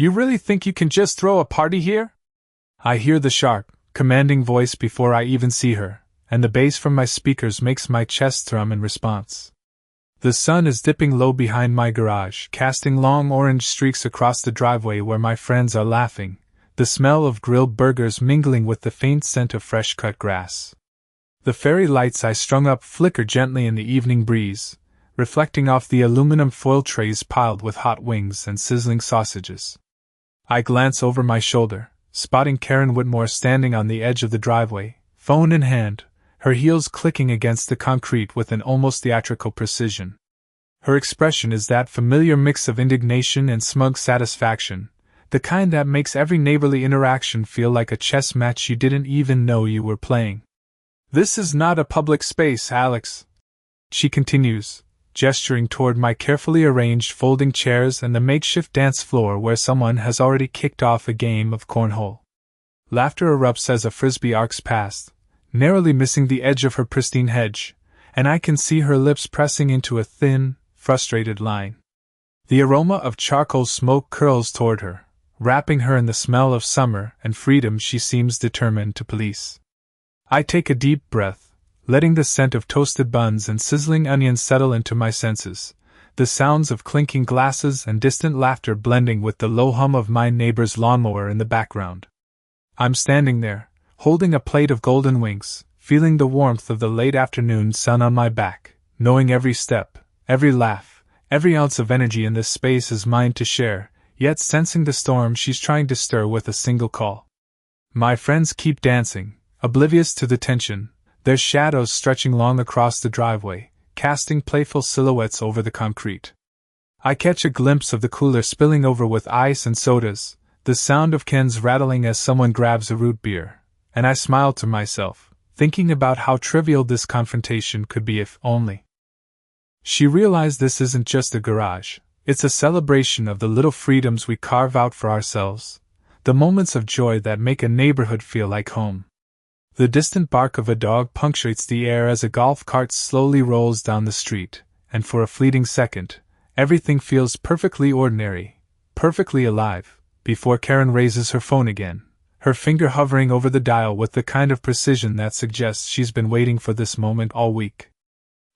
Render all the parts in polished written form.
You really think you can just throw a party here? I hear the sharp, commanding voice before I even see her, and the bass from my speakers makes my chest thrum in response. The sun is dipping low behind my garage, casting long orange streaks across the driveway where my friends are laughing, the smell of grilled burgers mingling with the faint scent of fresh-cut grass. The fairy lights I strung up flicker gently in the evening breeze, reflecting off the aluminum foil trays piled with hot wings and sizzling sausages. I glance over my shoulder, spotting Karen Whitmore standing on the edge of the driveway, phone in hand, her heels clicking against the concrete with an almost theatrical precision. Her expression is that familiar mix of indignation and smug satisfaction, the kind that makes every neighborly interaction feel like a chess match you didn't even know you were playing. "This is not a public space, Alex," she continues, gesturing toward my carefully arranged folding chairs and the makeshift dance floor where someone has already kicked off a game of cornhole. Laughter erupts as a frisbee arcs past, narrowly missing the edge of her pristine hedge, and I can see her lips pressing into a thin, frustrated line. The aroma of charcoal smoke curls toward her, wrapping her in the smell of summer and freedom she seems determined to police. I take a deep breath, letting the scent of toasted buns and sizzling onions settle into my senses, the sounds of clinking glasses and distant laughter blending with the low hum of my neighbor's lawnmower in the background. I'm standing there, holding a plate of golden wings, feeling the warmth of the late afternoon sun on my back, knowing every step, every laugh, every ounce of energy in this space is mine to share, yet sensing the storm she's trying to stir with a single call. My friends keep dancing, oblivious to the tension, their shadows stretching long across the driveway, casting playful silhouettes over the concrete. I catch a glimpse of the cooler spilling over with ice and sodas, the sound of cans rattling as someone grabs a root beer, and I smile to myself, thinking about how trivial this confrontation could be if only she realized this isn't just a garage, it's a celebration of the little freedoms we carve out for ourselves, the moments of joy that make a neighborhood feel like home. The distant bark of a dog punctuates the air as a golf cart slowly rolls down the street, and for a fleeting second, everything feels perfectly ordinary, perfectly alive, before Karen raises her phone again, her finger hovering over the dial with the kind of precision that suggests she's been waiting for this moment all week.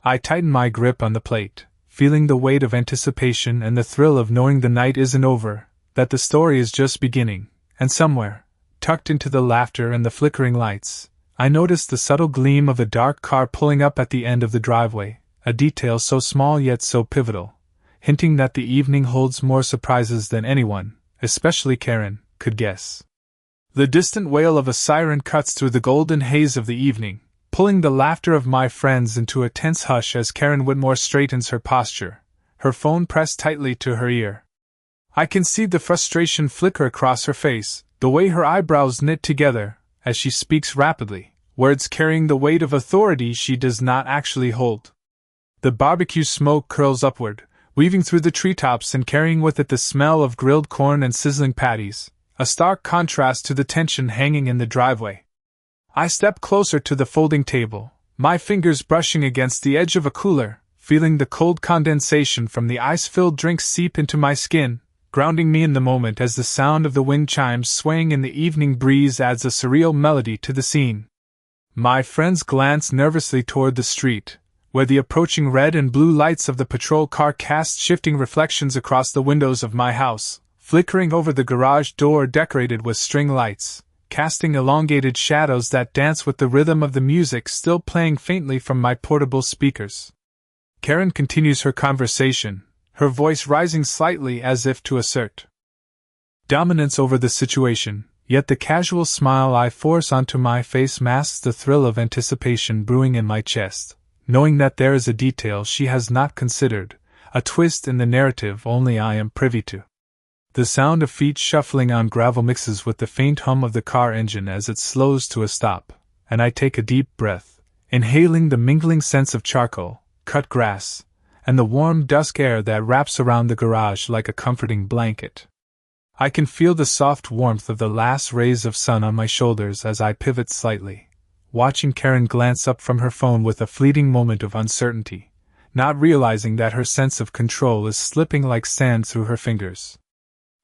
I tighten my grip on the plate, feeling the weight of anticipation and the thrill of knowing the night isn't over, that the story is just beginning, and somewhere, tucked into the laughter and the flickering lights, I notice the subtle gleam of a dark car pulling up at the end of the driveway, a detail so small yet so pivotal, hinting that the evening holds more surprises than anyone, especially Karen, could guess. The distant wail of a siren cuts through the golden haze of the evening, pulling the laughter of my friends into a tense hush as Karen Whitmore straightens her posture, her phone pressed tightly to her ear. I can see the frustration flicker across her face, the way her eyebrows knit together, as she speaks rapidly, words carrying the weight of authority she does not actually hold. The barbecue smoke curls upward, weaving through the treetops and carrying with it the smell of grilled corn and sizzling patties, a stark contrast to the tension hanging in the driveway. I step closer to the folding table, my fingers brushing against the edge of a cooler, feeling the cold condensation from the ice-filled drink seep into my skin, grounding me in the moment as the sound of the wind chimes swaying in the evening breeze adds a surreal melody to the scene. My friends glance nervously toward the street, where the approaching red and blue lights of the patrol car cast shifting reflections across the windows of my house, flickering over the garage door decorated with string lights, casting elongated shadows that dance with the rhythm of the music still playing faintly from my portable speakers. Karen continues her conversation, her voice rising slightly as if to assert dominance over the situation, yet the casual smile I force onto my face masks the thrill of anticipation brewing in my chest, knowing that there is a detail she has not considered, a twist in the narrative only I am privy to. The sound of feet shuffling on gravel mixes with the faint hum of the car engine as it slows to a stop, and I take a deep breath, inhaling the mingling scents of charcoal, cut grass, and the warm dusk air that wraps around the garage like a comforting blanket. I can feel the soft warmth of the last rays of sun on my shoulders as I pivot slightly, watching Karen glance up from her phone with a fleeting moment of uncertainty, not realizing that her sense of control is slipping like sand through her fingers.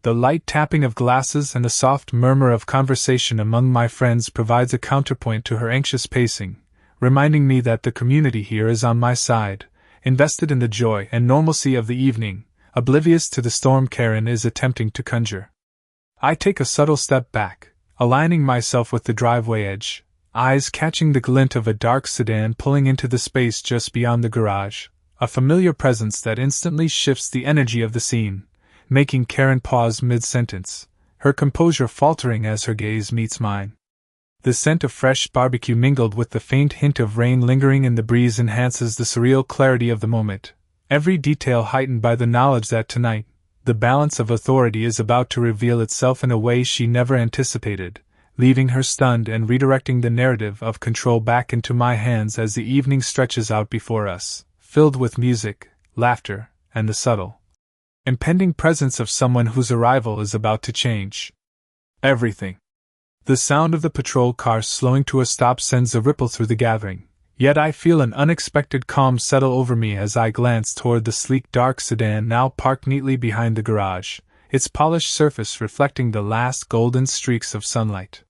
The light tapping of glasses and the soft murmur of conversation among my friends provides a counterpoint to her anxious pacing, reminding me that the community here is on my side, invested in the joy and normalcy of the evening, oblivious to the storm Karen is attempting to conjure. I take a subtle step back, aligning myself with the driveway edge, eyes catching the glint of a dark sedan pulling into the space just beyond the garage, a familiar presence that instantly shifts the energy of the scene, making Karen pause mid-sentence, her composure faltering as her gaze meets mine. The scent of fresh barbecue mingled with the faint hint of rain lingering in the breeze enhances the surreal clarity of the moment, every detail heightened by the knowledge that tonight, the balance of authority is about to reveal itself in a way she never anticipated, leaving her stunned and redirecting the narrative of control back into my hands as the evening stretches out before us, filled with music, laughter, and the subtle, impending presence of someone whose arrival is about to change everything. The sound of the patrol car slowing to a stop sends a ripple through the gathering, yet I feel an unexpected calm settle over me as I glance toward the sleek dark sedan now parked neatly behind the garage, its polished surface reflecting the last golden streaks of sunlight.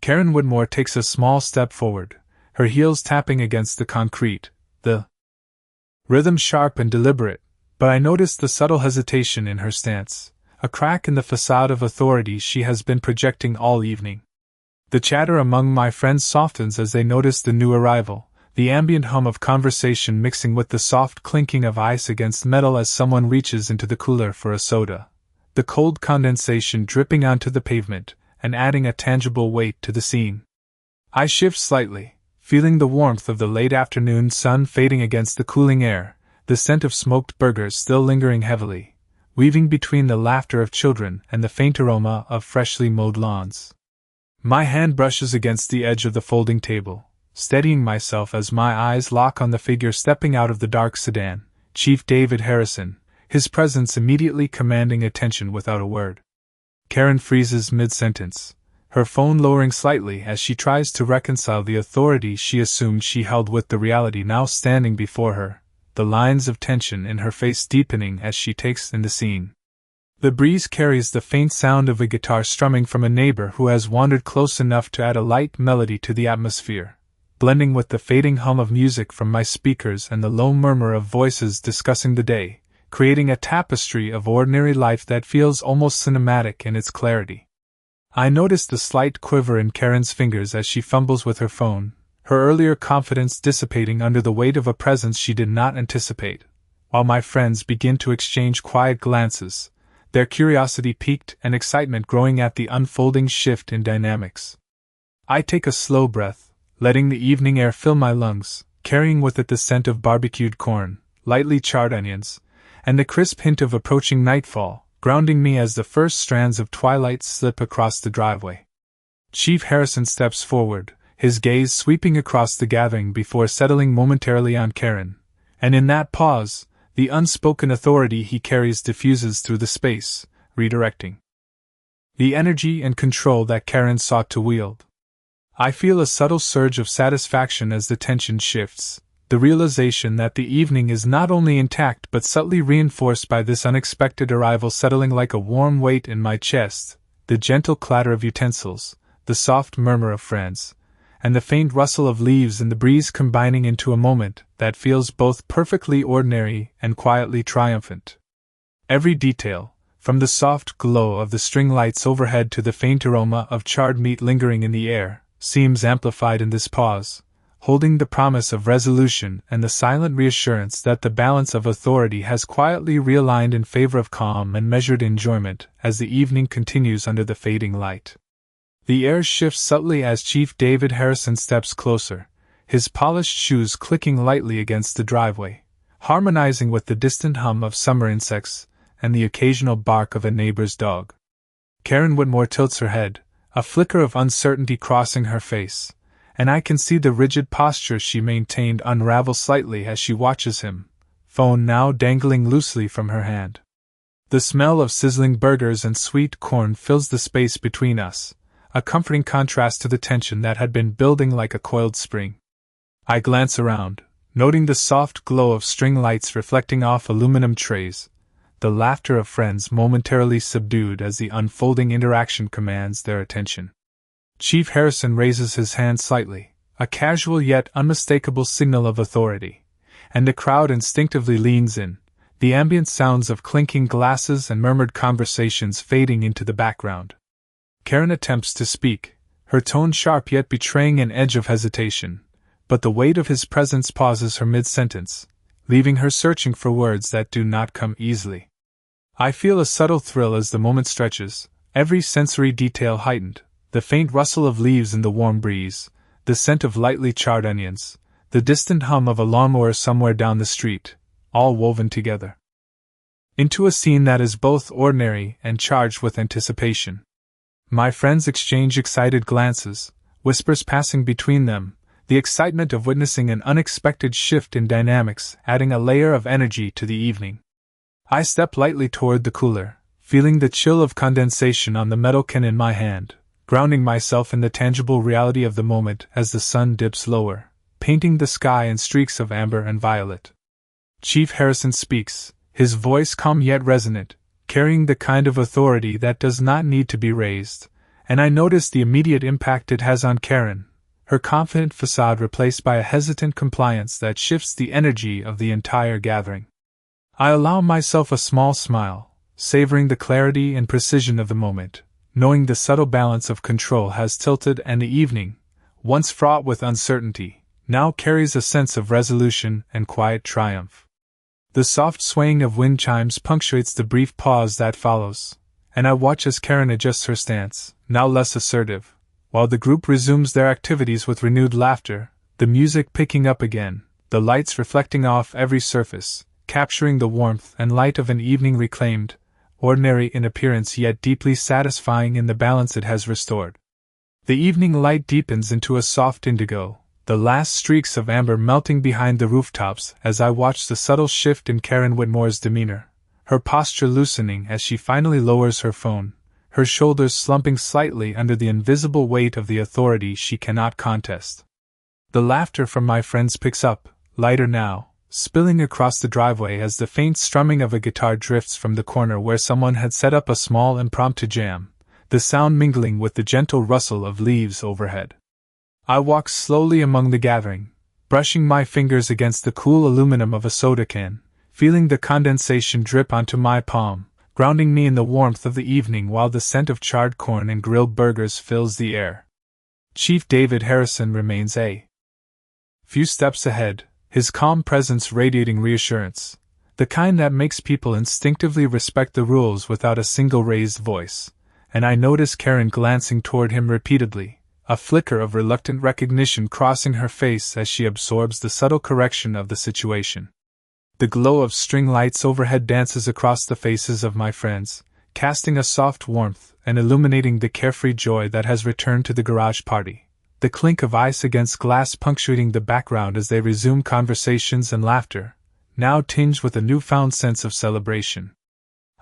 Karen Woodmore takes a small step forward, her heels tapping against the concrete, the rhythm sharp and deliberate, but I notice the subtle hesitation in her stance, a crack in the facade of authority she has been projecting all evening. The chatter among my friends softens as they notice the new arrival, the ambient hum of conversation mixing with the soft clinking of ice against metal as someone reaches into the cooler for a soda, the cold condensation dripping onto the pavement and adding a tangible weight to the scene. I shift slightly, feeling the warmth of the late afternoon sun fading against the cooling air, the scent of smoked burgers still lingering heavily, weaving between the laughter of children and the faint aroma of freshly mowed lawns. My hand brushes against the edge of the folding table, steadying myself as my eyes lock on the figure stepping out of the dark sedan, Chief David Harrison, his presence immediately commanding attention without a word. Karen freezes mid-sentence, her phone lowering slightly as she tries to reconcile the authority she assumed she held with the reality now standing before her, the lines of tension in her face deepening as she takes in the scene. The breeze carries the faint sound of a guitar strumming from a neighbor who has wandered close enough to add a light melody to the atmosphere, blending with the fading hum of music from my speakers and the low murmur of voices discussing the day, creating a tapestry of ordinary life that feels almost cinematic in its clarity. I notice the slight quiver in Karen's fingers as she fumbles with her phone, her earlier confidence dissipating under the weight of a presence she did not anticipate, while my friends begin to exchange quiet glances, their curiosity piqued and excitement growing at the unfolding shift in dynamics. I take a slow breath, letting the evening air fill my lungs, carrying with it the scent of barbecued corn, lightly charred onions, and the crisp hint of approaching nightfall, grounding me as the first strands of twilight slip across the driveway. Chief Harrison steps forward, his gaze sweeping across the gathering before settling momentarily on Karen, and in that pause, the unspoken authority he carries diffuses through the space, redirecting the energy and control that Karen sought to wield. I feel a subtle surge of satisfaction as the tension shifts, the realization that the evening is not only intact but subtly reinforced by this unexpected arrival settling like a warm weight in my chest, the gentle clatter of utensils, the soft murmur of friends, and the faint rustle of leaves in the breeze combining into a moment that feels both perfectly ordinary and quietly triumphant. Every detail, from the soft glow of the string lights overhead to the faint aroma of charred meat lingering in the air, seems amplified in this pause, holding the promise of resolution and the silent reassurance that the balance of authority has quietly realigned in favor of calm and measured enjoyment as the evening continues under the fading light. The air shifts subtly as Chief David Harrison steps closer, his polished shoes clicking lightly against the driveway, harmonizing with the distant hum of summer insects and the occasional bark of a neighbor's dog. Karen Woodmore tilts her head, a flicker of uncertainty crossing her face, and I can see the rigid posture she maintained unravel slightly as she watches him, phone now dangling loosely from her hand. The smell of sizzling burgers and sweet corn fills the space between us, a comforting contrast to the tension that had been building like a coiled spring. I glance around, noting the soft glow of string lights reflecting off aluminum trays, the laughter of friends momentarily subdued as the unfolding interaction commands their attention. Chief Harrison raises his hand slightly, a casual yet unmistakable signal of authority, and the crowd instinctively leans in, the ambient sounds of clinking glasses and murmured conversations fading into the background. Karen attempts to speak, her tone sharp yet betraying an edge of hesitation, but the weight of his presence pauses her mid-sentence, leaving her searching for words that do not come easily. I feel a subtle thrill as the moment stretches, every sensory detail heightened, the faint rustle of leaves in the warm breeze, the scent of lightly charred onions, the distant hum of a lawnmower somewhere down the street, all woven together into a scene that is both ordinary and charged with anticipation. My friends exchange excited glances, whispers passing between them, the excitement of witnessing an unexpected shift in dynamics adding a layer of energy to the evening. I step lightly toward the cooler, feeling the chill of condensation on the metal can in my hand, grounding myself in the tangible reality of the moment as the sun dips lower, painting the sky in streaks of amber and violet. Chief Harrison speaks, his voice calm yet resonant, carrying the kind of authority that does not need to be raised, and I notice the immediate impact it has on Karen, her confident facade replaced by a hesitant compliance that shifts the energy of the entire gathering. I allow myself a small smile, savoring the clarity and precision of the moment, knowing the subtle balance of control has tilted and the evening, once fraught with uncertainty, now carries a sense of resolution and quiet triumph. The soft swaying of wind chimes punctuates the brief pause that follows, and I watch as Karen adjusts her stance, now less assertive, while the group resumes their activities with renewed laughter, the music picking up again, the lights reflecting off every surface, capturing the warmth and light of an evening reclaimed, ordinary in appearance yet deeply satisfying in the balance it has restored. The evening light deepens into a soft indigo, the last streaks of amber melting behind the rooftops as I watch the subtle shift in Karen Whitmore's demeanor, her posture loosening as she finally lowers her phone, her shoulders slumping slightly under the invisible weight of the authority she cannot contest. The laughter from my friends picks up, lighter now, spilling across the driveway as the faint strumming of a guitar drifts from the corner where someone had set up a small impromptu jam, the sound mingling with the gentle rustle of leaves overhead. I walk slowly among the gathering, brushing my fingers against the cool aluminum of a soda can, feeling the condensation drip onto my palm, grounding me in the warmth of the evening while the scent of charred corn and grilled burgers fills the air. Chief David Harrison remains a few steps ahead, his calm presence radiating reassurance, the kind that makes people instinctively respect the rules without a single raised voice, and I notice Karen glancing toward him repeatedly, a flicker of reluctant recognition crossing her face as she absorbs the subtle correction of the situation. The glow of string lights overhead dances across the faces of my friends, casting a soft warmth and illuminating the carefree joy that has returned to the garage party, the clink of ice against glass punctuating the background as they resume conversations and laughter, now tinged with a newfound sense of celebration.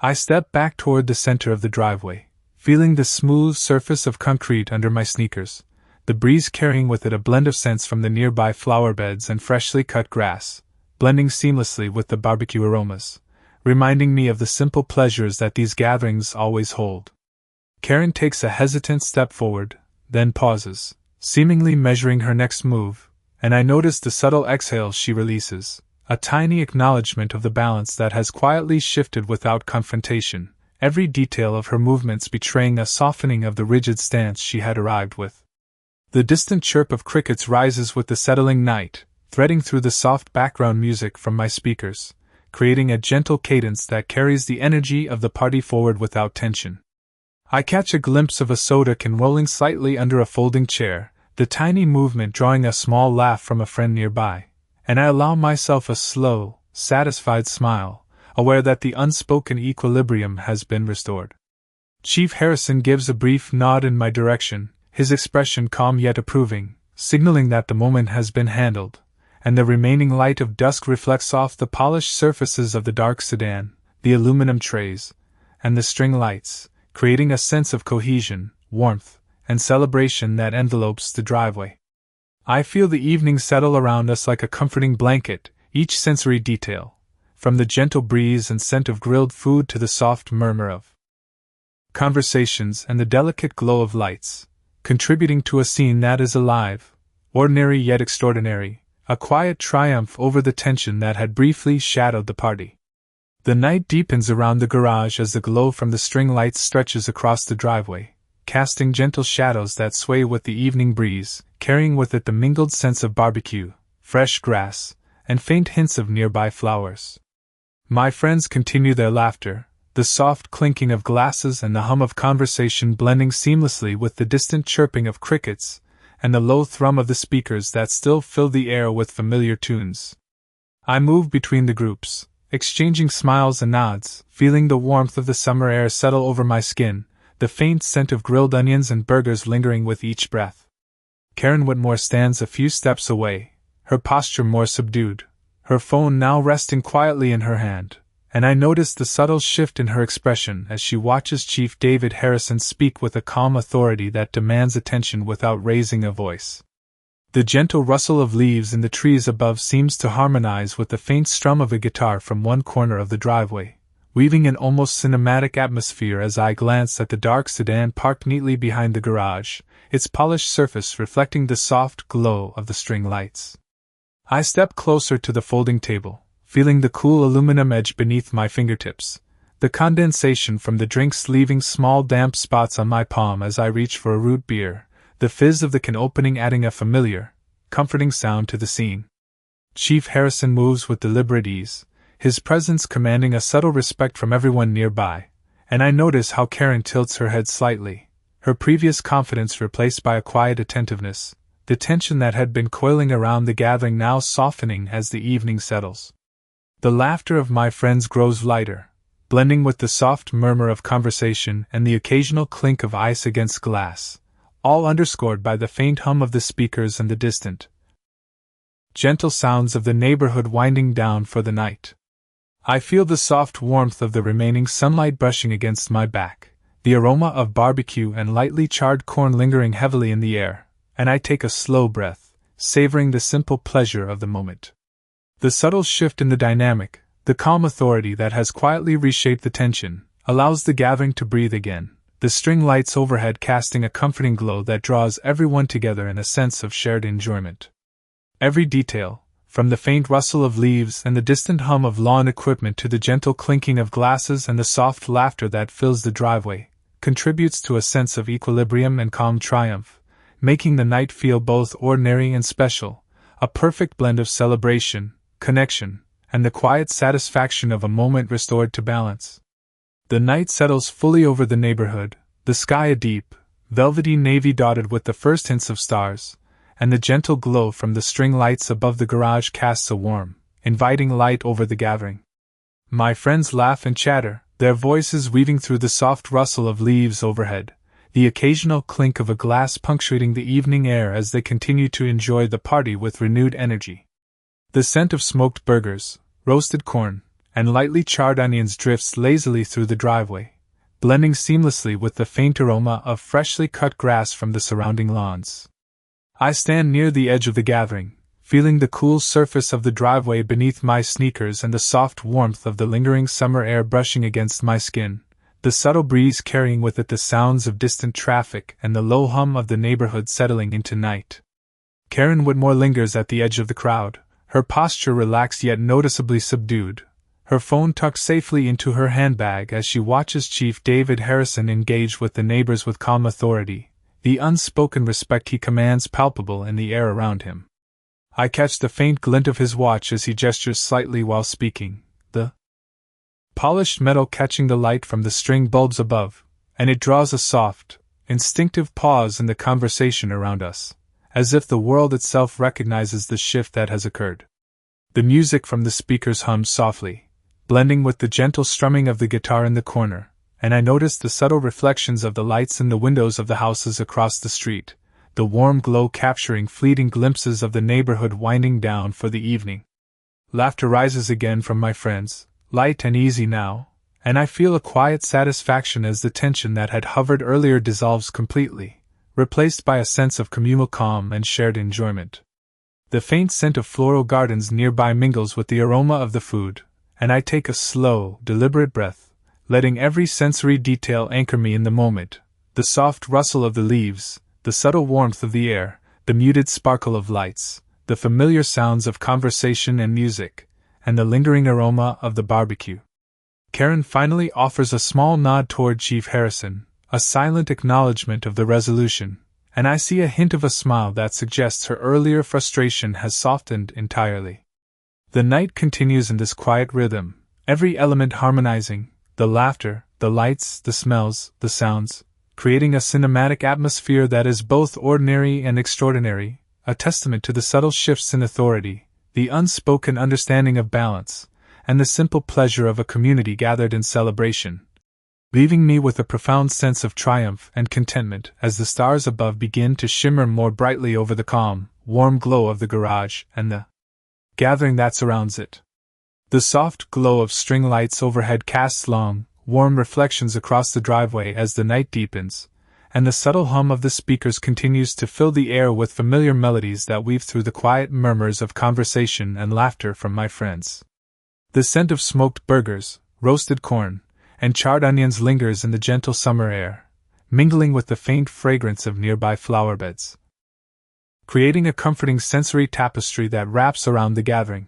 I step back toward the center of the driveway, feeling the smooth surface of concrete under my sneakers, the breeze carrying with it a blend of scents from the nearby flower beds and freshly cut grass, blending seamlessly with the barbecue aromas, reminding me of the simple pleasures that these gatherings always hold. Karen takes a hesitant step forward, then pauses, seemingly measuring her next move, and I notice the subtle exhale she releases, a tiny acknowledgement of the balance that has quietly shifted without confrontation, every detail of her movements betraying a softening of the rigid stance she had arrived with. The distant chirp of crickets rises with the settling night, threading through the soft background music from my speakers, creating a gentle cadence that carries the energy of the party forward without tension. I catch a glimpse of a soda can rolling slightly under a folding chair, the tiny movement drawing a small laugh from a friend nearby, and I allow myself a slow, satisfied smile, aware that the unspoken equilibrium has been restored. Chief Harrison gives a brief nod in my direction, his expression calm yet approving, signaling that the moment has been handled, and the remaining light of dusk reflects off the polished surfaces of the dark sedan, the aluminum trays, and the string lights, creating a sense of cohesion, warmth, and celebration that envelopes the driveway. I feel the evening settle around us like a comforting blanket, each sensory detail, from the gentle breeze and scent of grilled food to the soft murmur of conversations and the delicate glow of lights, contributing to a scene that is alive, ordinary yet extraordinary, a quiet triumph over the tension that had briefly shadowed the party. The night deepens around the garage as the glow from the string lights stretches across the driveway, casting gentle shadows that sway with the evening breeze, carrying with it the mingled scents of barbecue, fresh grass, and faint hints of nearby flowers. My friends continue their laughter, the soft clinking of glasses and the hum of conversation blending seamlessly with the distant chirping of crickets, and the low thrum of the speakers that still fill the air with familiar tunes. I move between the groups, exchanging smiles and nods, feeling the warmth of the summer air settle over my skin, the faint scent of grilled onions and burgers lingering with each breath. Karen Whitmore stands a few steps away, her posture more subdued, her phone now resting quietly in her hand, and I notice the subtle shift in her expression as she watches Chief David Harrison speak with a calm authority that demands attention without raising a voice. The gentle rustle of leaves in the trees above seems to harmonize with the faint strum of a guitar from one corner of the driveway, weaving an almost cinematic atmosphere as I glance at the dark sedan parked neatly behind the garage, its polished surface reflecting the soft glow of the string lights. I step closer to the folding table, feeling the cool aluminum edge beneath my fingertips, the condensation from the drinks leaving small damp spots on my palm as I reach for a root beer, the fizz of the can opening adding a familiar, comforting sound to the scene. Chief Harrison moves with deliberate ease, his presence commanding a subtle respect from everyone nearby, and I notice how Karen tilts her head slightly, her previous confidence replaced by a quiet attentiveness, the tension that had been coiling around the gathering now softening as the evening settles. The laughter of my friends grows lighter, blending with the soft murmur of conversation and the occasional clink of ice against glass, all underscored by the faint hum of the speakers and the distant, gentle sounds of the neighborhood winding down for the night. I feel the soft warmth of the remaining sunlight brushing against my back, the aroma of barbecue and lightly charred corn lingering heavily in the air, and I take a slow breath, savoring the simple pleasure of the moment. The subtle shift in the dynamic, the calm authority that has quietly reshaped the tension, allows the gathering to breathe again, the string lights overhead casting a comforting glow that draws everyone together in a sense of shared enjoyment. Every detail, from the faint rustle of leaves and the distant hum of lawn equipment to the gentle clinking of glasses and the soft laughter that fills the driveway, contributes to a sense of equilibrium and calm triumph, making the night feel both ordinary and special, a perfect blend of celebration, connection, and the quiet satisfaction of a moment restored to balance. The night settles fully over the neighborhood, the sky a deep, velvety navy dotted with the first hints of stars, and the gentle glow from the string lights above the garage casts a warm, inviting light over the gathering. My friends laugh and chatter, their voices weaving through the soft rustle of leaves overhead, the occasional clink of a glass punctuating the evening air as they continue to enjoy the party with renewed energy. The scent of smoked burgers, roasted corn, and lightly charred onions drifts lazily through the driveway, blending seamlessly with the faint aroma of freshly cut grass from the surrounding lawns. I stand near the edge of the gathering, feeling the cool surface of the driveway beneath my sneakers and the soft warmth of the lingering summer air brushing against my skin, the subtle breeze carrying with it the sounds of distant traffic and the low hum of the neighborhood settling into night. Karen Whitmore lingers at the edge of the crowd, her posture relaxed yet noticeably subdued, her phone tucked safely into her handbag as she watches Chief David Harrison engage with the neighbors with calm authority, the unspoken respect he commands palpable in the air around him. I catch the faint glint of his watch as he gestures slightly while speaking, the polished metal catching the light from the string bulbs above, and it draws a soft, instinctive pause in the conversation around us, as if the world itself recognizes the shift that has occurred. The music from the speakers hums softly, blending with the gentle strumming of the guitar in the corner, and I notice the subtle reflections of the lights in the windows of the houses across the street, the warm glow capturing fleeting glimpses of the neighborhood winding down for the evening. Laughter rises again from my friends, light and easy now, and I feel a quiet satisfaction as the tension that had hovered earlier dissolves completely, replaced by a sense of communal calm and shared enjoyment. The faint scent of floral gardens nearby mingles with the aroma of the food, and I take a slow, deliberate breath, letting every sensory detail anchor me in the moment: the soft rustle of the leaves, the subtle warmth of the air, the muted sparkle of lights, the familiar sounds of conversation and music, and the lingering aroma of the barbecue. Karen finally offers a small nod toward Chief Harrison, a silent acknowledgement of the resolution, and I see a hint of a smile that suggests her earlier frustration has softened entirely. The night continues in this quiet rhythm, every element harmonizing: the laughter, the lights, the smells, the sounds, creating a cinematic atmosphere that is both ordinary and extraordinary, a testament to the subtle shifts in authority, the unspoken understanding of balance, and the simple pleasure of a community gathered in celebration, leaving me with a profound sense of triumph and contentment as the stars above begin to shimmer more brightly over the calm, warm glow of the garage and the gathering that surrounds it. The soft glow of string lights overhead casts long, warm reflections across the driveway as the night deepens, and the subtle hum of the speakers continues to fill the air with familiar melodies that weave through the quiet murmurs of conversation and laughter from my friends. The scent of smoked burgers, roasted corn, and charred onions lingers in the gentle summer air, mingling with the faint fragrance of nearby flower beds, creating a comforting sensory tapestry that wraps around the gathering.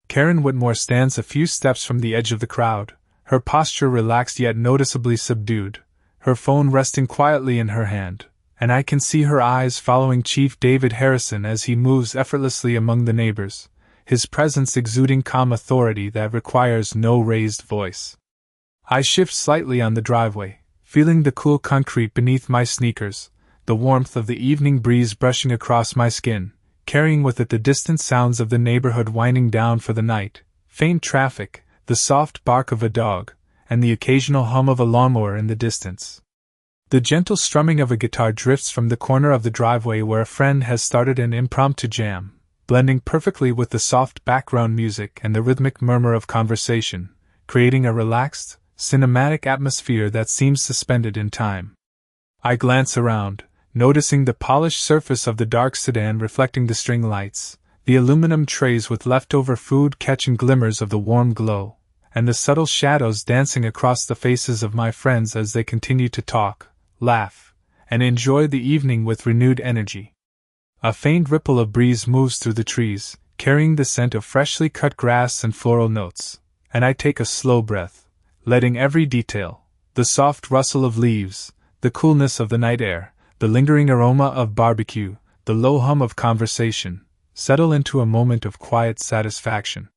Karen Whitmore stands a few steps from the edge of the crowd, her posture relaxed yet noticeably subdued, her phone resting quietly in her hand, and I can see her eyes following Chief David Harrison as he moves effortlessly among the neighbors, his presence exuding calm authority that requires no raised voice. I shift slightly on the driveway, feeling the cool concrete beneath my sneakers, the warmth of the evening breeze brushing across my skin, carrying with it the distant sounds of the neighborhood winding down for the night, faint traffic, the soft bark of a dog, and the occasional hum of a lawnmower in the distance. The gentle strumming of a guitar drifts from the corner of the driveway where a friend has started an impromptu jam, blending perfectly with the soft background music and the rhythmic murmur of conversation, creating a relaxed, cinematic atmosphere that seems suspended in time. I glance around, noticing the polished surface of the dark sedan reflecting the string lights, the aluminum trays with leftover food catching glimmers of the warm glow, and the subtle shadows dancing across the faces of my friends as they continue to talk, laugh, and enjoy the evening with renewed energy. A faint ripple of breeze moves through the trees, carrying the scent of freshly cut grass and floral notes, and I take a slow breath, letting every detail, the soft rustle of leaves, the coolness of the night air, the lingering aroma of barbecue, the low hum of conversation, settle into a moment of quiet satisfaction.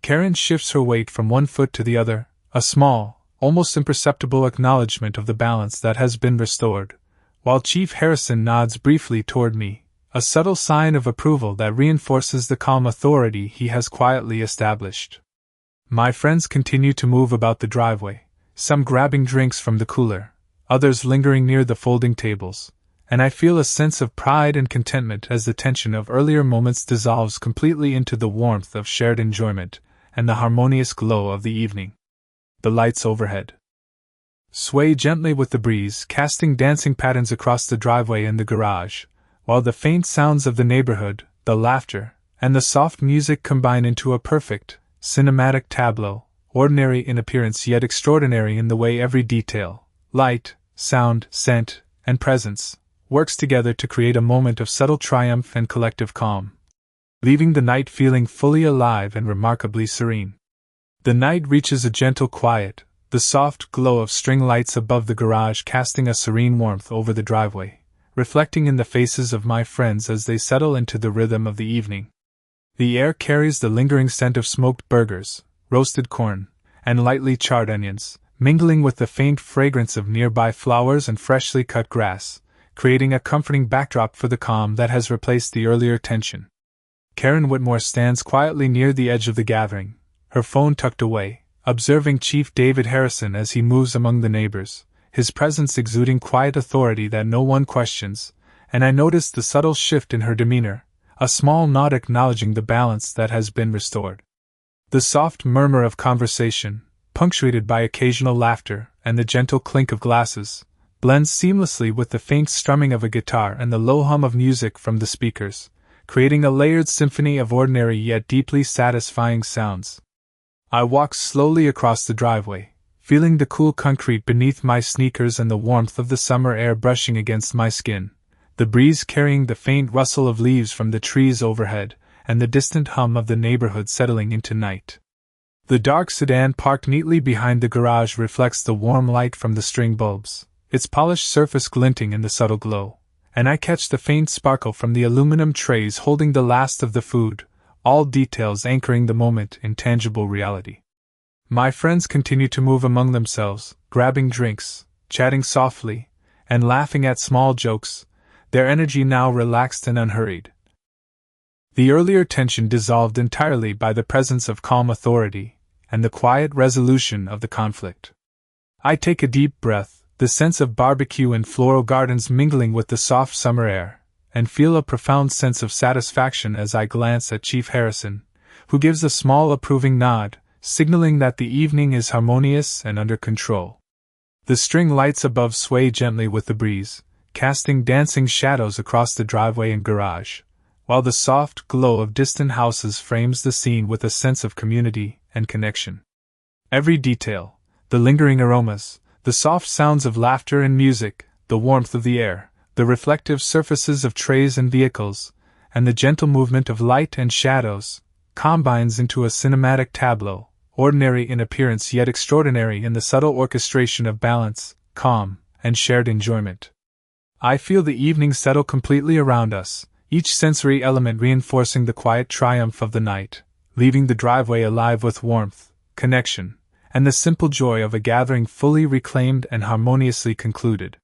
Karen shifts her weight from one foot to the other, a small, almost imperceptible acknowledgement of the balance that has been restored, while Chief Harrison nods briefly toward me, a subtle sign of approval that reinforces the calm authority he has quietly established. My friends continue to move about the driveway, some grabbing drinks from the cooler, others lingering near the folding tables, and I feel a sense of pride and contentment as the tension of earlier moments dissolves completely into the warmth of shared enjoyment and the harmonious glow of the evening. The lights overhead sway gently with the breeze, casting dancing patterns across the driveway and the garage, while the faint sounds of the neighborhood, the laughter, and the soft music combine into a perfect, cinematic tableau, ordinary in appearance yet extraordinary in the way every detail, light, sound, scent, and presence, works together to create a moment of subtle triumph and collective calm, leaving the night feeling fully alive and remarkably serene. The night reaches a gentle quiet, the soft glow of string lights above the garage casting a serene warmth over the driveway, reflecting in the faces of my friends as they settle into the rhythm of the evening. The air carries the lingering scent of smoked burgers, roasted corn, and lightly charred onions, mingling with the faint fragrance of nearby flowers and freshly cut grass, creating a comforting backdrop for the calm that has replaced the earlier tension. Karen Whitmore stands quietly near the edge of the gathering, her phone tucked away, observing Chief David Harrison as he moves among the neighbors, his presence exuding quiet authority that no one questions, and I notice the subtle shift in her demeanor, a small nod acknowledging the balance that has been restored. The soft murmur of conversation, punctuated by occasional laughter and the gentle clink of glasses, blends seamlessly with the faint strumming of a guitar and the low hum of music from the speakers, creating a layered symphony of ordinary yet deeply satisfying sounds. I walk slowly across the driveway, feeling the cool concrete beneath my sneakers and the warmth of the summer air brushing against my skin, the breeze carrying the faint rustle of leaves from the trees overhead, and the distant hum of the neighborhood settling into night. The dark sedan parked neatly behind the garage reflects the warm light from the string bulbs, its polished surface glinting in the subtle glow, and I catch the faint sparkle from the aluminum trays holding the last of the food, all details anchoring the moment in tangible reality. My friends continue to move among themselves, grabbing drinks, chatting softly, and laughing at small jokes, their energy now relaxed and unhurried. The earlier tension dissolved entirely by the presence of calm authority and the quiet resolution of the conflict. I take a deep breath, the sense of barbecue and floral gardens mingling with the soft summer air, and feel a profound sense of satisfaction as I glance at Chief Harrison, who gives a small approving nod, signaling that the evening is harmonious and under control. The string lights above sway gently with the breeze, casting dancing shadows across the driveway and garage, while the soft glow of distant houses frames the scene with a sense of community and connection. Every detail, the lingering aromas, the soft sounds of laughter and music, the warmth of the air, the reflective surfaces of trays and vehicles, and the gentle movement of light and shadows, combines into a cinematic tableau, ordinary in appearance yet extraordinary in the subtle orchestration of balance, calm, and shared enjoyment. I feel the evening settle completely around us, each sensory element reinforcing the quiet triumph of the night, leaving the driveway alive with warmth, connection, and the simple joy of a gathering fully reclaimed and harmoniously concluded.